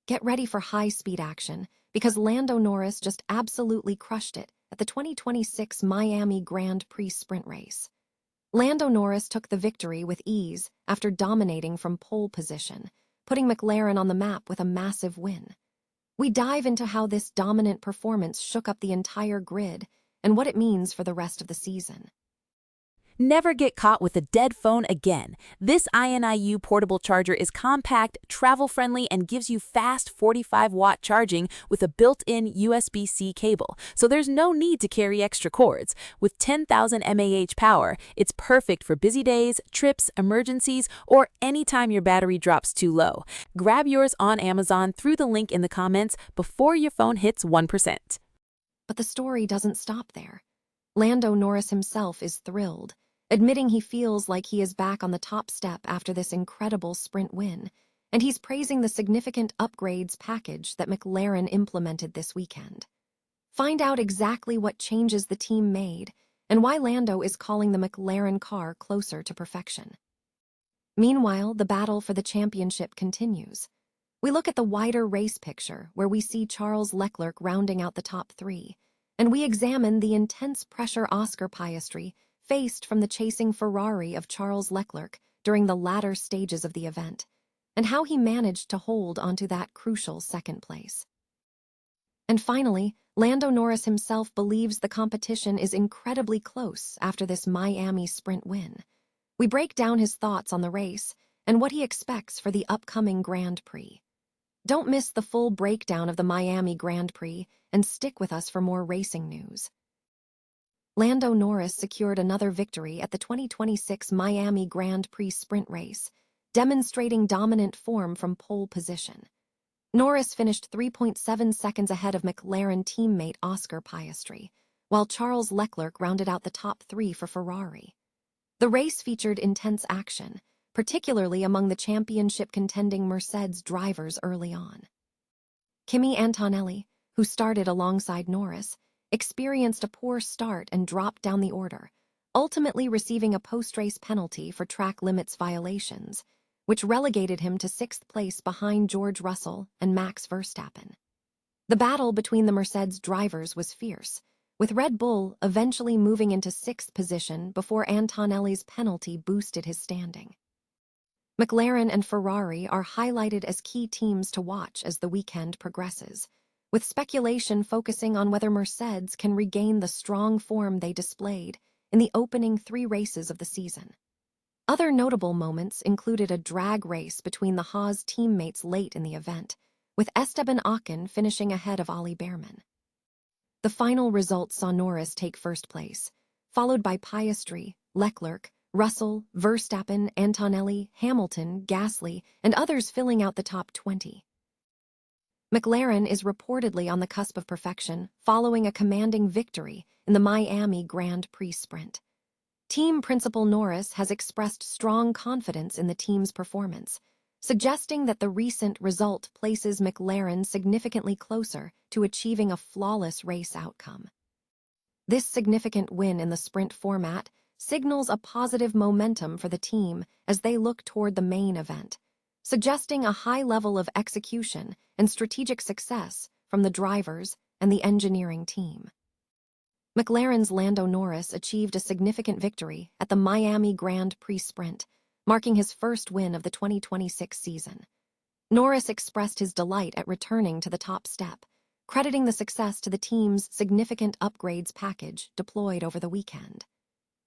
Get ready for high-speed action because Lando Norris just absolutely crushed it at the 2026 Miami Grand Prix Sprint race. Lando Norris took the victory with ease after dominating from pole position, putting McLaren on the map with a massive win. We dive into how this dominant performance shook up the entire grid and what it means for the rest of the season. Never get caught with a dead phone again. This INIU portable charger is compact, travel-friendly, and gives you fast 45-watt charging with a built-in USB-C cable, so there's no need to carry extra cords. With 10,000 mAh power, it's perfect for busy days, trips, emergencies, or anytime your battery drops too low. Grab yours on Amazon through the link in the comments before your phone hits 1%. But the story doesn't stop there. Lando Norris himself is thrilled, admitting he feels like he is back on the top step after this incredible sprint win, and he's praising the significant upgrades package that McLaren implemented this weekend. Find out exactly what changes the team made and why Lando is calling the McLaren car closer to perfection. Meanwhile, the battle for the championship continues. We look at the wider race picture where we see Charles Leclerc rounding out the top three, and we examine the intense pressure Oscar Piastri faced from the chasing Ferrari of Charles Leclerc during the latter stages of the event, and how he managed to hold onto that crucial second place. And finally, Lando Norris himself believes the competition is incredibly close after this Miami sprint win. We break down his thoughts on the race and what he expects for the upcoming Grand Prix. Don't miss the full breakdown of the Miami Grand Prix and stick with us for more racing news. Lando Norris secured another victory at the 2026 Miami Grand Prix Sprint race, demonstrating dominant form from pole position. Norris finished 3.7 seconds ahead of McLaren teammate Oscar Piastri, while Charles Leclerc rounded out the top three for Ferrari. The race featured intense action, particularly among the championship-contending Mercedes drivers early on. Kimi Antonelli, who started alongside Norris, experienced a poor start and dropped down the order, ultimately receiving a post-race penalty for track limits violations, which relegated him to sixth place behind George Russell and Max Verstappen. The battle between the Mercedes drivers was fierce, with Red Bull eventually moving into sixth position before Antonelli's penalty boosted his standing. McLaren and Ferrari are highlighted as key teams to watch as the weekend progresses, with speculation focusing on whether Mercedes can regain the strong form they displayed in the opening three races of the season. Other notable moments included a drag race between the Haas teammates late in the event, with Esteban Ocon finishing ahead of Ollie Bearman. The final results saw Norris take first place, followed by Piastri, Leclerc, Russell, Verstappen, Antonelli, Hamilton, Gasly, and others filling out the top 20. McLaren is reportedly on the cusp of perfection, following a commanding victory in the Miami Grand Prix Sprint. Team principal Norris has expressed strong confidence in the team's performance, suggesting that the recent result places McLaren significantly closer to achieving a flawless race outcome. This significant win in the sprint format signals a positive momentum for the team as they look toward the main event, suggesting a high level of execution and strategic success from the drivers and the engineering team. McLaren's Lando Norris achieved a significant victory at the Miami Grand Prix Sprint, marking his first win of the 2026 season. Norris expressed his delight at returning to the top step, crediting the success to the team's significant upgrades package deployed over the weekend.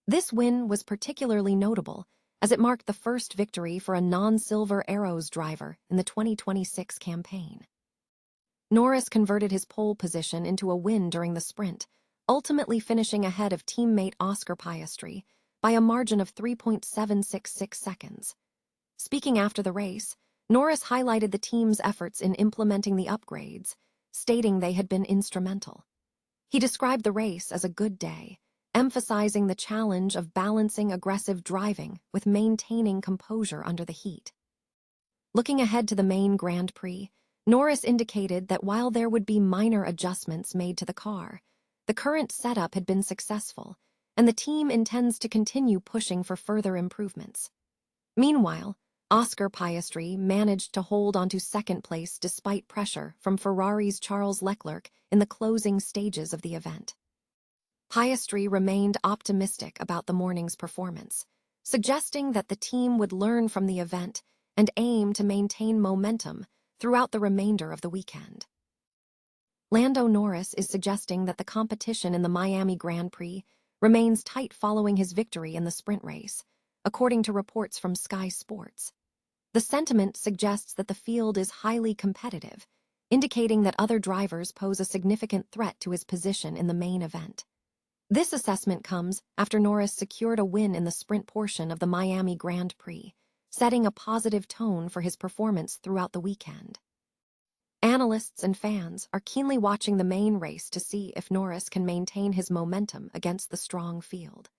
This win was particularly notable as it marked the first victory for a non-Silver Arrows driver in the 2026 campaign. Norris converted his pole position into a win during the sprint, ultimately finishing ahead of teammate Oscar Piastri by a margin of 3.766 seconds. Speaking after the race, Norris highlighted the team's efforts in implementing the upgrades, stating they had been instrumental. He described the race as a good day, emphasizing the challenge of balancing aggressive driving with maintaining composure under the heat. Looking ahead to the main Grand Prix, Norris indicated that while there would be minor adjustments made to the car, the current setup had been successful, and the team intends to continue pushing for further improvements. Meanwhile, Oscar Piastri managed to hold onto second place despite pressure from Ferrari's Charles Leclerc in the closing stages of the event. Piastri remained optimistic about the morning's performance, suggesting that the team would learn from the event and aim to maintain momentum throughout the remainder of the weekend. Lando Norris is suggesting that the competition in the Miami Grand Prix remains tight following his victory in the sprint race, according to reports from Sky Sports. The sentiment suggests that the field is highly competitive, indicating that other drivers pose a significant threat to his position in the main event. This assessment comes after Norris secured a win in the sprint portion of the Miami Grand Prix, setting a positive tone for his performance throughout the weekend. Analysts and fans are keenly watching the main race to see if Norris can maintain his momentum against the strong field.